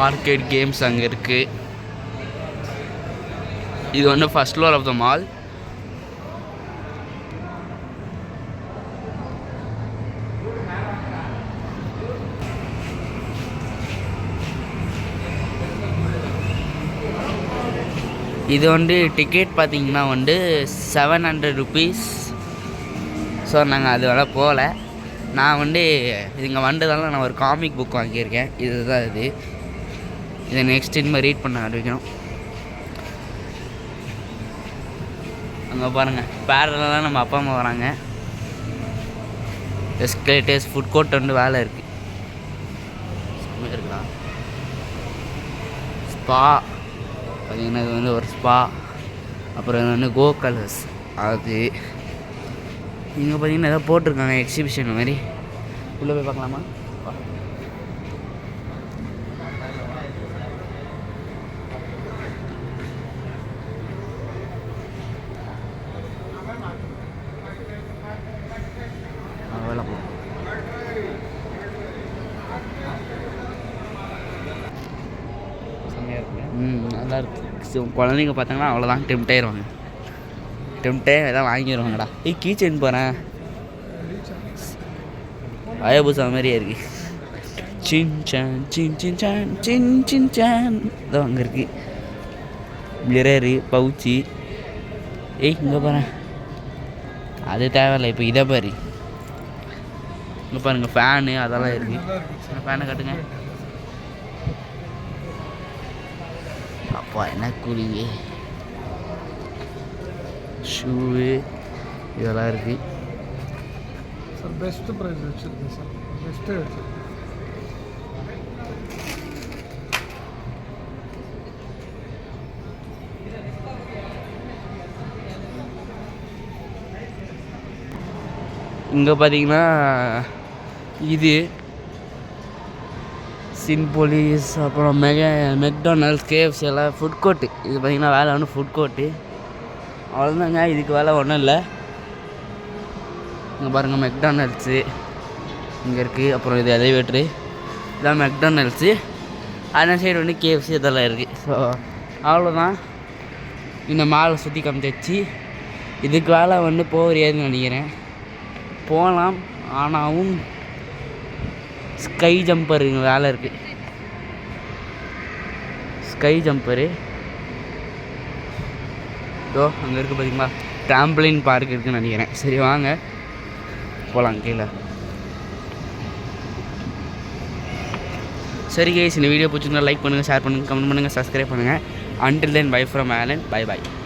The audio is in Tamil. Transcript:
ஆர்கேட் கேம்ஸ் அங்கே இருக்குது. இது வந்து first floor of the mall. இது வந்து டிக்கெட் பார்த்திங்கன்னா வந்து 700 rupees. ஸோ நாங்கள் அது வர போகல. நான் வந்து இங்கே வந்ததால நான் ஒரு காமிக் புக் வாங்கியிருக்கேன். இதுதான் இதை நெக்ஸ்ட் இனிமேல் ரீட் பண்ண ஆரம்பிக்கணும். அங்கே பாருங்கள், பேரலாம் நம்ம அப்பா அம்மா வராங்க. எஸ்கலேட்டர்ஸ், ஃபுட் கோர்ட் வந்து வேலை இருக்குது. இருக்குதா ஸ்பா பார்த்திங்கன்னா இது வந்து ஒரு ஸ்பா. அப்புறம் இது வந்து கோ கலர்ஸ். அது இங்கே பார்த்திங்கன்னா எதாவது போட்டிருக்காங்க எக்ஸிபிஷன் மாதிரி. உள்ளே போய் பார்க்கலாமா? நல்லா இருக்குது. குழந்தைங்க பார்த்தாங்கன்னா அவ்வளோதான் டெம்ட் ஆயிடுவாங்க. டெம்ட்டே எதாவது வாங்கிடுவாங்கடா. கீ செயின் போகிறேன். அயபூசா மாதிரியே இருக்கு. சின் சான் சின் சின் சான் சின் சின் சான் இதான் அங்கே இருக்குது. Mirror, pouch. இங்கே பாரு, அது தேவையில்லை. இப்போ இதை பாரு, இங்கே பாருங்கள் ஃபேனு அதெல்லாம் இருக்குது. ஃபேனை கட்டுங்க. அப்பா என்ன கூலிங்க. ஷூவு இதெல்லாம் இருக்குது சார். பெஸ்ட்டு ப்ரைஸ் வச்சுருக்கேன் சார். பெஸ்ட்டே வச்சுருக்கேன். இங்கே பார்த்தீங்கன்னா இது சின்போலிஸ், அப்புறம் மெக்டானல்ட்ஸ், கேஎஃப்சி எல்லாம் ஃபுட் கோர்ட்டு. இது பார்த்திங்கன்னா வேலை ஒன்று ஃபுட் கோர்ட்டு. அவ்வளோதாங்க, இதுக்கு வேலை ஒன்றும் இல்லை. இங்கே பாருங்கள் மெக்டானல்ட்ஸு இங்கே இருக்குது. அப்புறம் இது எலிவேட்ரு, இதான் மெக்டானல்ட்ஸு. அந்த சைடு வந்து கேஎஃப்சி இதெல்லாம் இருக்குது. ஸோ அவ்வளோதான். இந்த மாலை சுற்றி காமிச்சாச்சு. இதுக்கு வேலை வந்து போகிறியாதுன்னு நினைக்கிறேன். போகலாம், ஆனாலும் ஸ்கை ஜம்பர் இங்கே வேலை இருக்குது. ஸ்கை ஜம்பரு இதோ அங்கே இருக்குது பார்த்தீங்களா. ட்ராம்பலின் பார்க் இருக்குதுன்னு நினைக்கிறேன். சரி வாங்க போகலாம் கீழே. சரி கைஸ், இந்த வீடியோ பிடிச்சிருந்தா லைக் பண்ணுங்கள், ஷேர் பண்ணுங்கள், கமெண்ட் பண்ணுங்கள், சப்ஸ்கிரைப் பண்ணுங்கள். Until then, bye from Alan. Bye bye.